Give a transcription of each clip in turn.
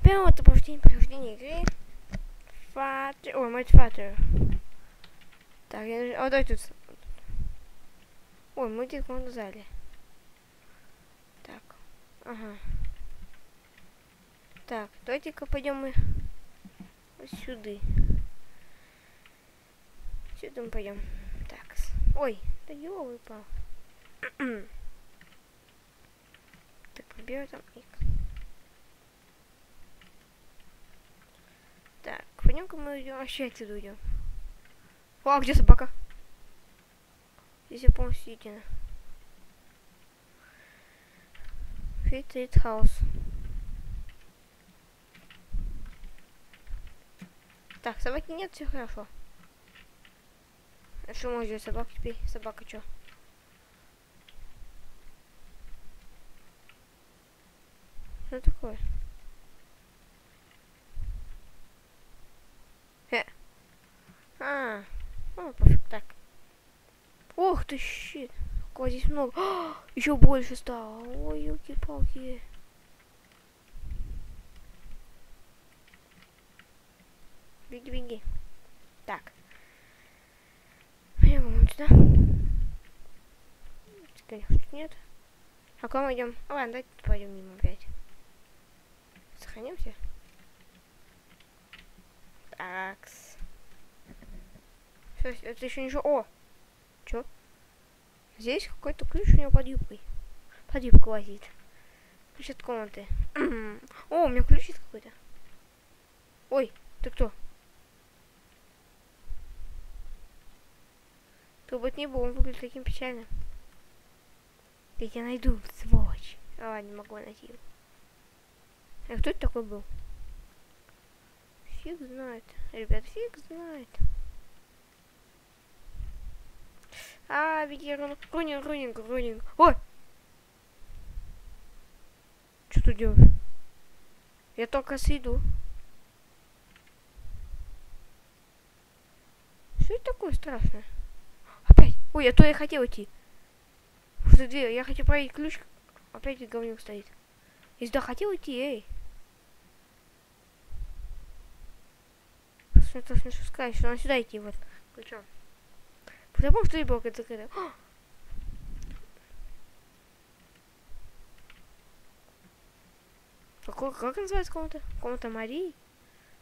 Первое это прохождение игры. Ой, мать Фатер. Так, я... О, давай тут. Ой, мы где-то в зале. Так. Ага. Так, давайте-ка пойдем мы вот сюда. Сюда мы пойдем. Так. Ой, да ёлы выпал. Так, пробью там X. Так, пойдем-ка мы идем. Вообще отсюда уйдем. О, где собака? Здесь я полностью едина. Фит хаус. Так, собаки нет, все хорошо. А что может делать собака теперь? Собака что? Что такое? Пофиг, так. Ох ты, щит. Какого здесь много. Еще больше стало. Ой, елки-палки. Беги, беги. Так. Пойдем вот сюда. Конечно, нет. А куда мы идем? А ладно, давайте пойдем мимо опять. Сохранимся. Такс. Это еще ничего. О! Чё? Здесь какой-то ключ у него под юбкой. Под юбкой лазит. Ключ от комнаты. О, у меня ключ есть какой-то. Ой, ты кто? Кто бы это ни был, он выглядит таким печальным. Я тебя найду, сволочь. А, не могу найти его. А кто это такой был? Фиг знает. Ребят, фиг знает. А, беги, рунинг. Ой! Что ты делаешь? Я только сойду. Что это такое страшное? Опять! Ой, я то я хотел идти. Что дверь? Я хотел проверить ключ. Опять говнюк стоит. Я сюда хотел идти, эй. Что-то смешно сказать, что надо сюда идти, вот. Ключом. Потому что и был закрыт. Как называется комната? Комната Марии?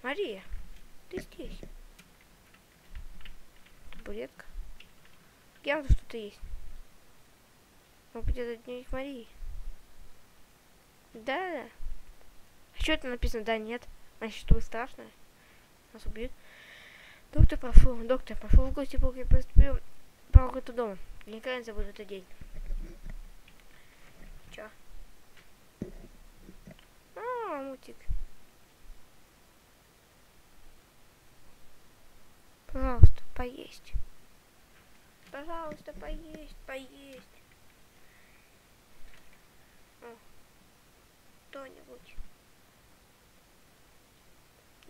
Мария, ты здесь. Табуретка. Явно что-то есть. Может быть, это дневник Марии? Да. А что это написано? Да, нет. Значит, что страшно. Нас убьют. Доктор пошел в гости, пока поступил по уроку дома. Я никогда не забуду этот день. Чё? А, мультик. Пожалуйста, поесть. Пожалуйста, поесть. О, кто-нибудь.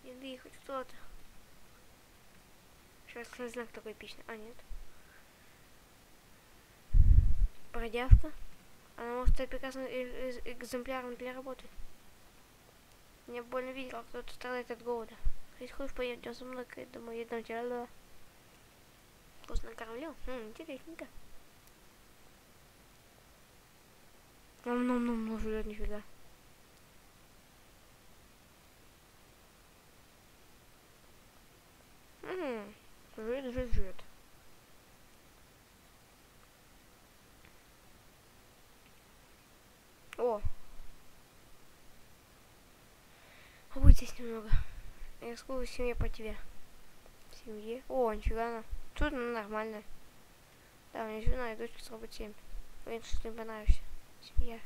Еды, хоть что-то. Сейчас знак такой эпичный. А, нет. Бродявка. Она может стать прекрасным экземпляром для работы. Мне больно видеть, как кто-то страдает от голода. Если хочешь, поедем со мной, думаю, я дам тебе вкусно накормлю. Интересненько. Ну, жрет нифига. Жрет. О! Будет здесь немного. Я скажу семье по тебе. Семье. О, нифига она. Тут нормально. Да, у меня жена и дочка сработает 7. Уверен, что им понравишься. Семья.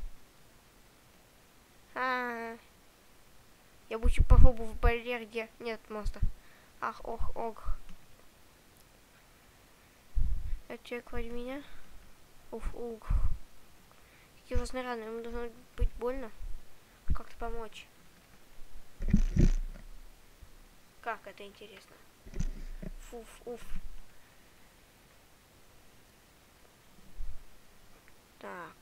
Я бы еще попробовал в барьер, где нет монстра. Ах, ох. Этот человек вроде меня. Ух. Какие ужасные раны. Ему должно быть больно. Как-то помочь. Как это интересно. Уф. Так.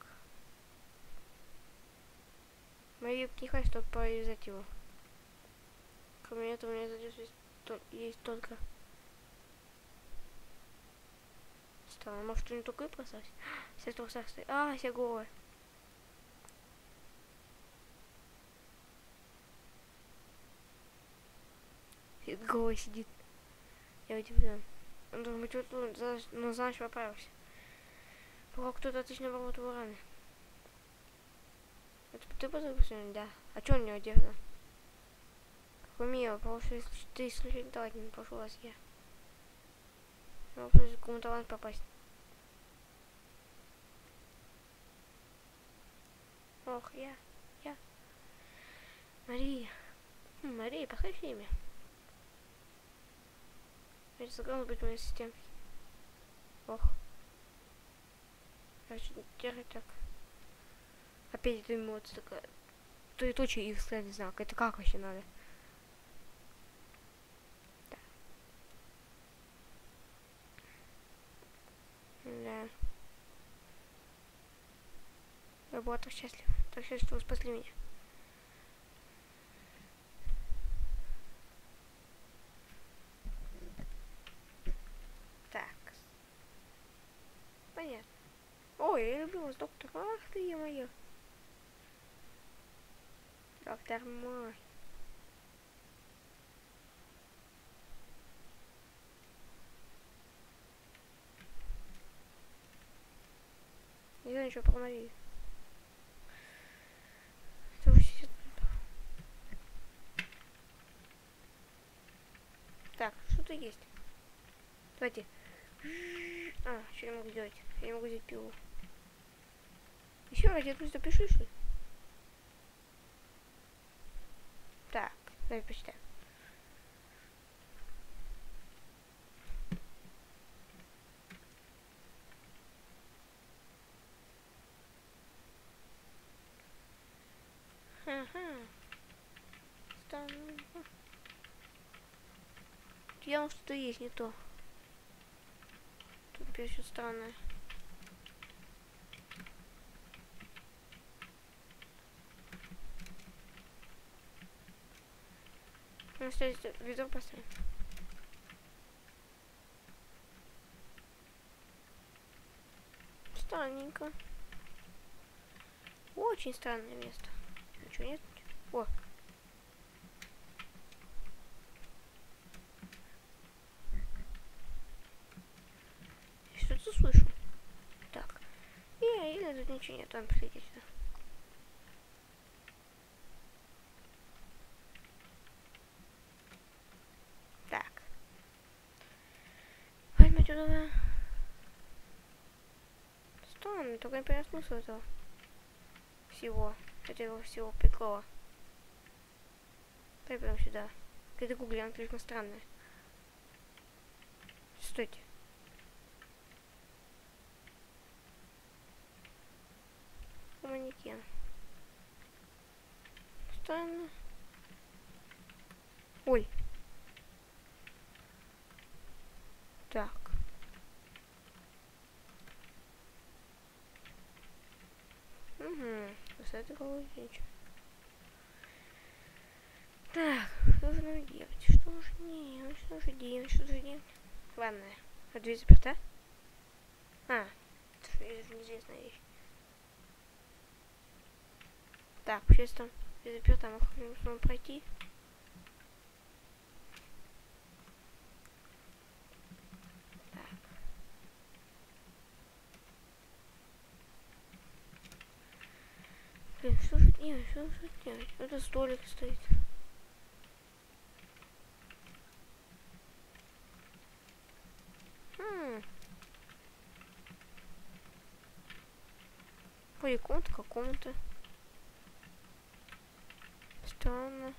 Моей юбки не хватит, чтобы повязать его. Кроме этого, у меня здесь есть только... Странно, может, не только и бросать? Все трусах стоит. А, все голые. И голый сидит. Я удивлен. Он должен быть вот тут, но за ночь поправился. Пока кто-то отлично работал раны. Это ты позовешь сегодня? Да. А что у него одежда? Какой мило, потому что ты исключительно талантливый, пошел раз я. Я могу кому талант попасть. Ох, я. Мария. Мария, подходи имя. Я согласна быть моей ассистенткой. Ох. Значит, держать так. Опять эта эмоция такая. То и точно и не знак. Это как вообще надо? Да. Да. Я была так счастлива. Так счастлива, что вы спасли меня. Так. Понятно. Ой, я люблю вас, доктор. Ах ты, е-мое. Доктор мой. Не знаю ничего про Марию. Так, что-то есть. Давайте. А, что я могу сделать? Я не могу взять пилу. Еще раз, я тут запишу, что ли? Так, давай почитаем. Ага. Странно. Явно что-то есть не то. Тут пишет странное. Ну, что здесь ведро поставим. Странненько. Очень странное место. Ничего нет? О! Что-то слышу. Так. Или тут ничего нет, там приходите сюда. Так. Возьмем отсюда. Странно, только не понимаю смысл этого всего прикола. Дай прям сюда. Какая-то гугли, она слишком странная. Стойте. Манекен. Странно. Ой. Так. Угу. Высоты головы ничего. Так, что же нам делать? Что же делать? Что же делать? Что же делать? Ванная. А дверь заперта? А, это же неизвестная вещь. Так, сейчас там дверь заперта, мы сможем пройти. Так. Блин, что же делать? Что же делать? Это столик стоит. Ой, комната как комната. Странно.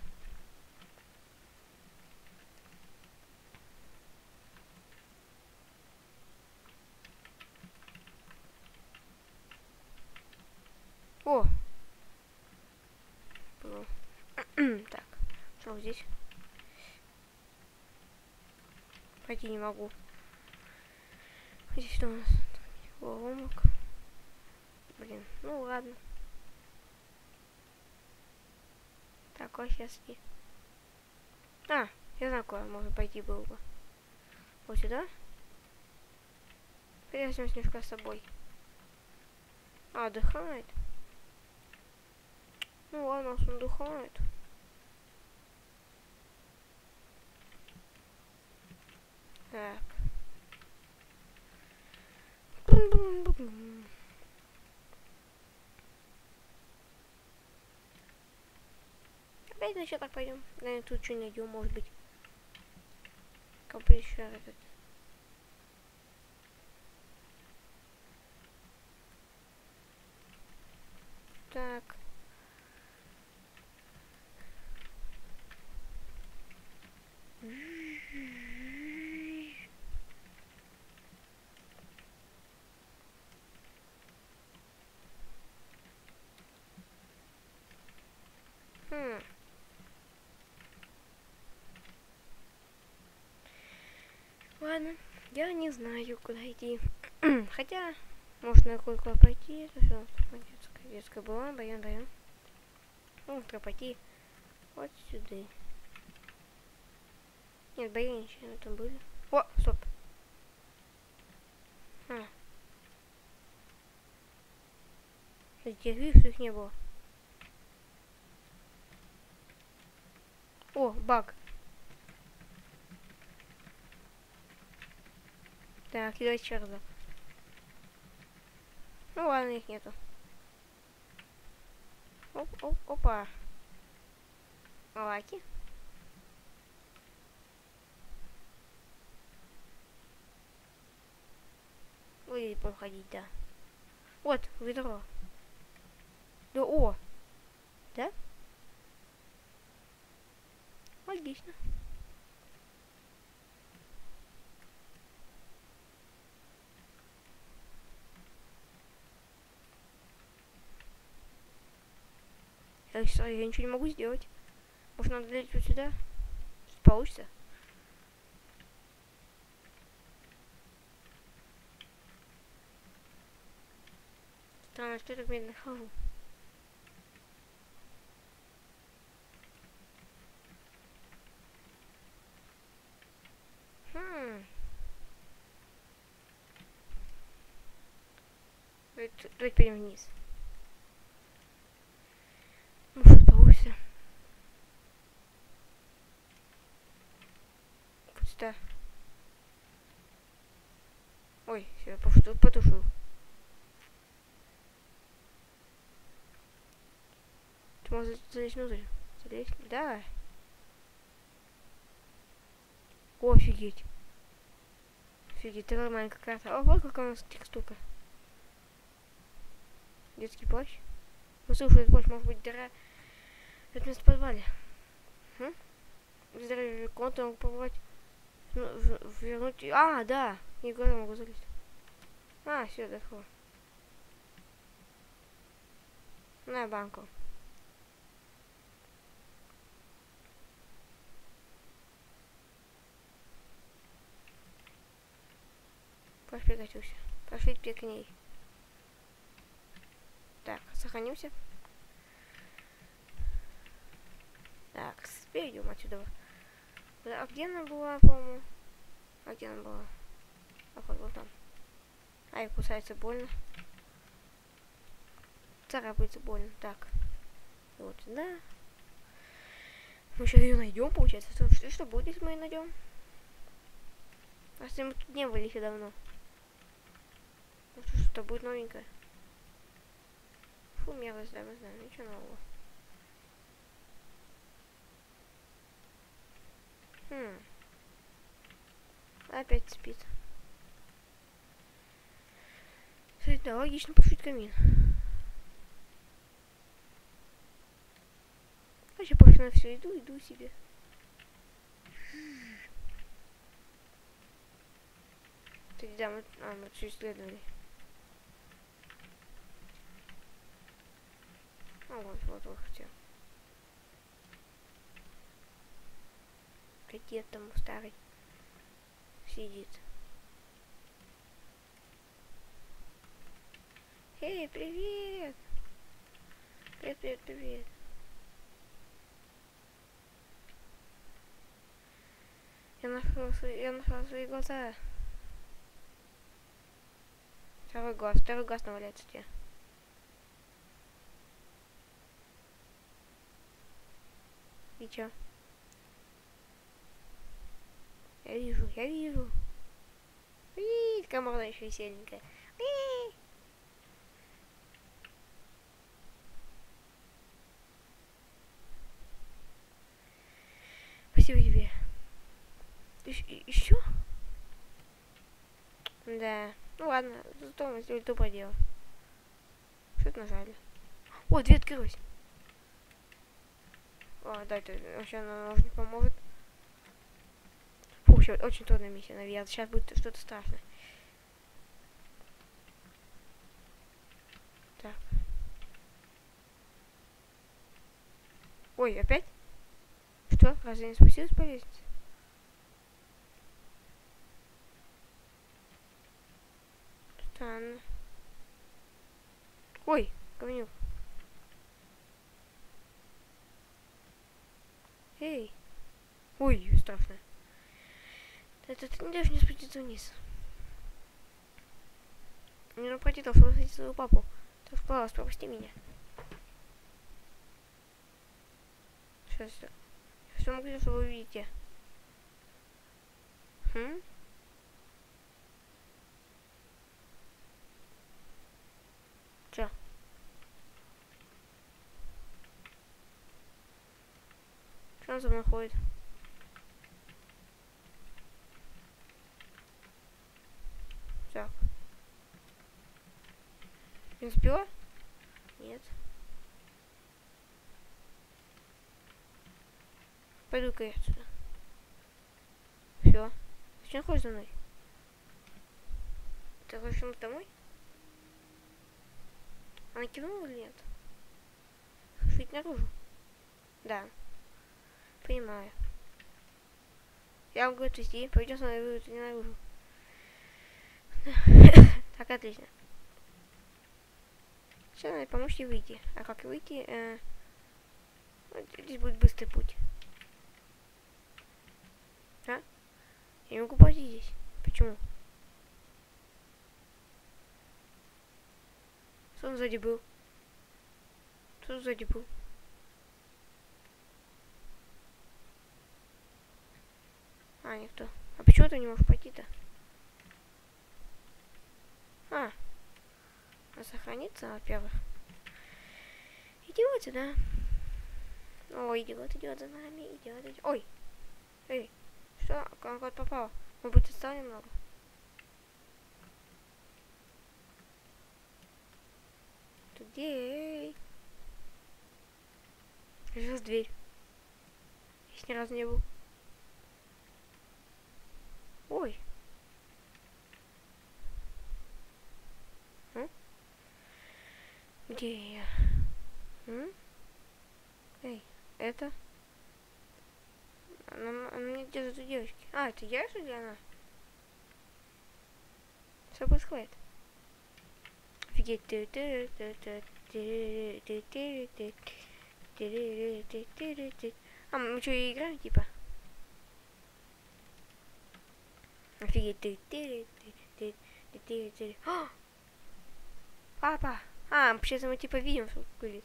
О! Так, что здесь? Пойти не могу. Здесь что у нас? Ломок. Блин, ну ладно. Так, вот сейчас и. А, я знаю, куда можно пойти было бы. Вот сюда. Я возьму снежка с собой. А, отдыхает. Ну ладно, он отдыхает. Так. Опять значит так пойдем. Наверное, тут что найдем, может быть. Компьютер этот. Так. Ладно, я не знаю, куда идти. Хотя, можно кое-куда пойти. Это все детская была. Баян. Ну, треба пойти вот сюда. Нет, баянчики на там были. О, стоп. Этих их не было. О, баг. Так, давайте еще разок. Ну ладно, их нету. Опа. Лаки. Ой, будем ходить, да. Вот, ведро. Да, о. Да? Логично. Я ничего не могу сделать. Может, надо лезть вот сюда? Получится? Странно, что я так медленно хожу. Давайте пойдем вниз. Может, получится. Пусто. Ой, все, потушил. Ты можешь залезть внутрь? Залезть? Да. О, офигеть. Офигеть, такая маленькая карта. О, вот какая у нас текстурка. Детский плащ. Ну, слушай, этот плащ может быть дыра. Это место в подвале. Здоровье конта могу побывать. Ну, вернуть. А, да. Не говорю, могу залезть. А, все, дошло. На банку. Плащ приготовился. Пошли теперь к ней. Так, сохранимся. Так, перейдем отсюда. А где она была, по-моему? А где она была? Вот там. Ай, кусается больно. Царапается больно. Так. Вот сюда. Мы сейчас ее найдем, получается. Что будет, если мы ее найдем? А если мы тут не были еще давно? Ну что будет новенькое? Фу, мерзость, да, мы знаем. Ничего нового. Опять спит. Кстати, да, логично пошить камин. Вообще пофиг на все, иду себе. Кстати, да, мы все исследовали. Вот хотел. Дед там старый сидит. Эй, привет! Привет. Я нашла свои глаза. Второй глаз наваляется тебе. И чё? Я вижу. Такая морда еще веселенькая. Спасибо тебе. Еще? Да. Ну ладно, зато мы сделали тупое дело. Что-то нажали. О, дверь открылась. О, да, это вообще она может поможет. Фу, сейчас очень трудная миссия, наверное. Сейчас будет что-то страшное. Так. Ой, опять? Что? Разве не спустилась по лестнице? Странно. Ой, говнюк. Эй. Ой, страшно. Это ты не даешь мне спуститься вниз. Мне надо пройти, чтобы спросить своего папу. Так, пожалуйста, пропусти меня. Сейчас. Что могу, что вы увидите? Чё? Что он за мной ходит? Так. Не успела? Нет. Пойду-ка я отсюда. Все. Зачем ходишь за мной? Ты хочешь домой? Она кивнула или нет? Хочу идти наружу. Да. Понимаю. Я вам говорю, отвезти. Пойдем со мной наружу. Так, отлично. Сейчас надо помочь ей выйти. А как выйти? Здесь будет быстрый путь. А? Я не могу пойти здесь. Почему? Что он сзади был? Что сзади был? А, никто. А почему ты не можешь пойти-то? А сохраниться, во-первых. Идиоты, да? Ой, идиот за нами, идиот. Ой! Эй, что? Как он попал? Он будет отстал немного. Где? Сейчас дверь. Я ни разу не был. Ой. Где я? Эй, это? Она мне держит у девочки. А, это я, что ли, она? Что происходит? Офигеть. А, мы что, и играем, типа? Офигеть. Папа! А, вообще-то мы типа видим, что курит.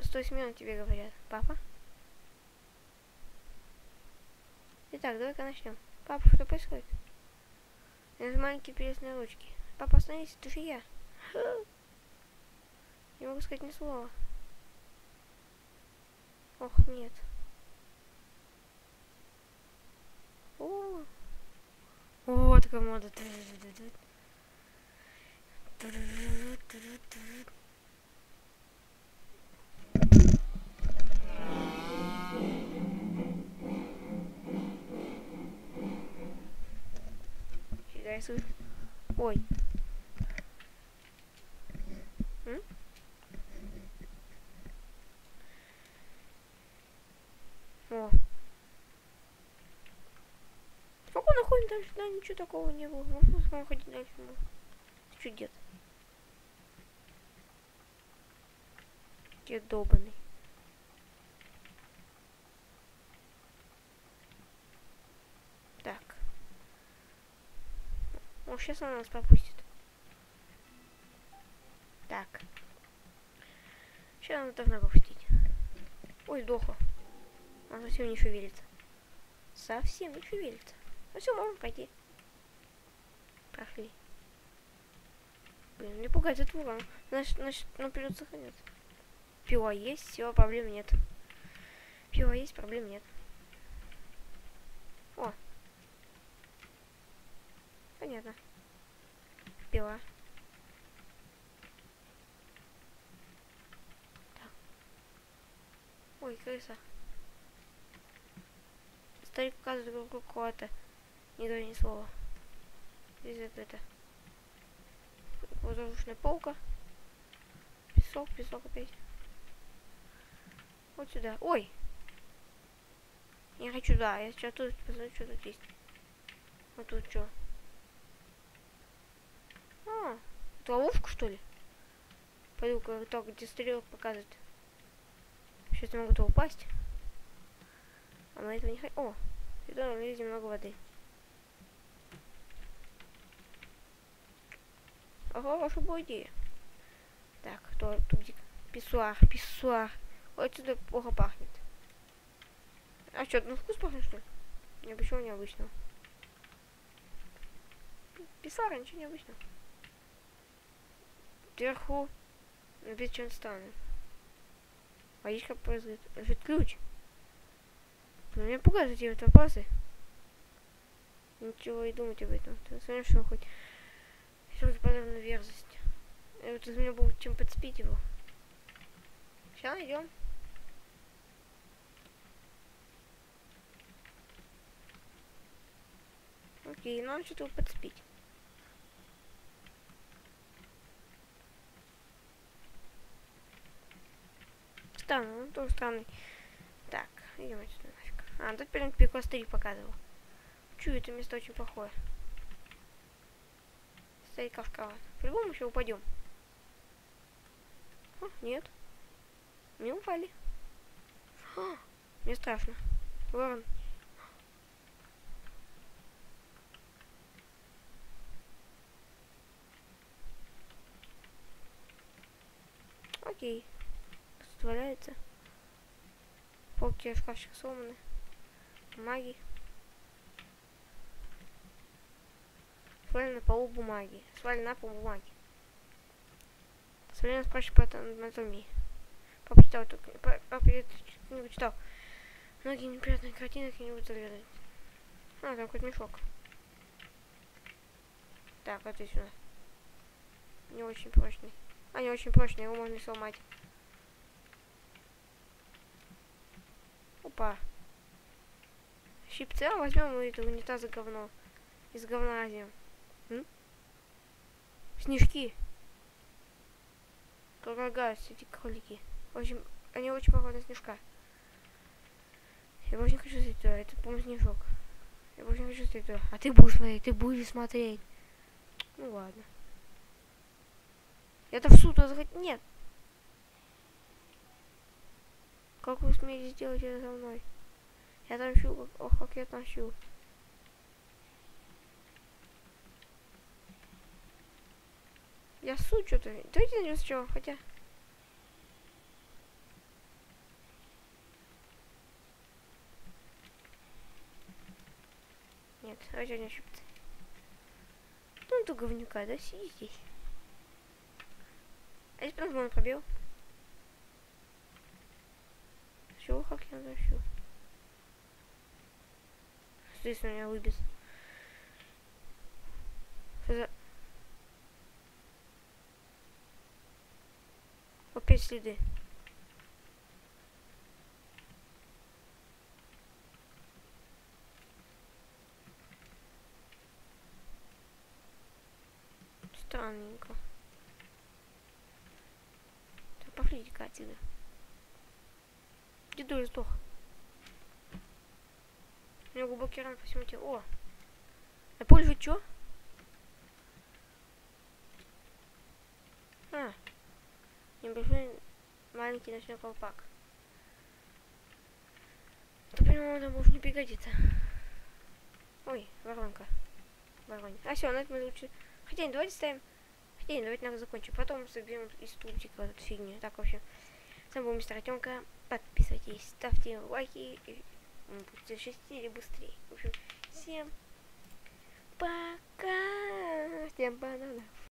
100 смен тебе говорят. Папа? Итак, давай-ка начнем. Папа, что происходит? Это маленькие перестные ручки. Папа, остановись, это же я. Не могу сказать ни слова. Ох, нет. О, такая мода. Фига себе. Ой. О. Спокойно ходим дальше, да, ничего такого не было. Можно ходить дальше. Ты что, дед? Дед долбанный. Может, сейчас она нас пропустит. Так. Сейчас она должна пропустить. Ой, сдохла. Она совсем не шевелится. Совсем не шевелится. Ну все, можем пройти. Прошли. Блин, не пугать этот урон. Значит, нам придется сохраняться. Пила есть, все, проблем нет. Пила есть, проблем нет. О. Понятно. Пила. Так. Ой, крыса. Старик показывает руку кого-то. Не говори ни слова. Здесь это. Воздушная полка. Песок опять. Вот сюда. Ой! Я хочу, да. Я сейчас тут посмотрю, что тут есть. Вот тут что? А, это ловушка, что ли? Пойду-ка так, где стрелок показывает. Сейчас я могу туда упасть. А мы этого не хотим. О, сюда лезет много воды. Ага, ваша была идея. Так, тут где? Писсуар. Ой, отсюда плохо пахнет. А что, на вкус пахнет, что ли? Не, почему необычного? Писсуар, ничего необычного. Вверху написано что-то странное. Водичка произойдет. Это ключ. Но меня пугают эти вот вопросы. Ничего и думать об этом. Ты знаешь, что хоть что-то подобная верзость. Вот из меня будет чем подспить его. Сейчас найдем. Окей, надо что-то подспить. Странно, он тоже странный. Так, идем отсюда нафиг. А, тут прям старик показывал. Чую, это место очень плохое. Старика в кровать. По-любому еще упадем. О, нет. Не упали. О, мне страшно. Ворон. Окей. Тут валяется. Полки шкафчика сломаны. Бумаги. Свалили на полу бумаги. Свалили на пол бумаги. Свалили спрашивает по анатомии. Папа читал только. Папа книгу читал. Многие неприятные картины как-нибудь завязать. А, там какой-то мешок. Так, вот и сюда. Не очень прочный. А, не очень прочный, его можно сломать. Опа. Щипцы, а возьмем это унитаза говно. Из говна возьмем. Снежки. Кругогаз, эти кролики. В общем, они очень похожи на снежка. Я больше не хочу смотреть туда. Это, по-моему, снежок. Я больше не хочу смотреть туда. А ты будешь смотреть. Ну ладно. Я-то в суд заходить. Нет. Как вы смеете сделать это со мной? Я отомщу. Ох, как я отомщу. Я суд что-то. Давайте начнем сначала, хотя. Нет, давайте не щипцы. Ну, ты говнюка, да? Сиди здесь. А здесь прям пробел. Все, как я защу. Здесь у меня выбез. Опять следы. Странненько. Так, пошли-ка отсюда. Дедуль сдох. У меня глубокий ран по всему телу. О! А пользует что? А! Небольшой маленький ночной колпак. Ты понимаю, это может не пригодится. Ой, воронка. вороне. А все, на этом мы лучше. Хотя не, давайте ставим. Хотя не, давайте наверное закончим. Потом соберем из тултика вот эту фигню. Так, в общем. С вами был мистер Артемка. Подписывайтесь, ставьте лайки. Будьте шестее или быстрее. В общем, всем пока. Всем бананов.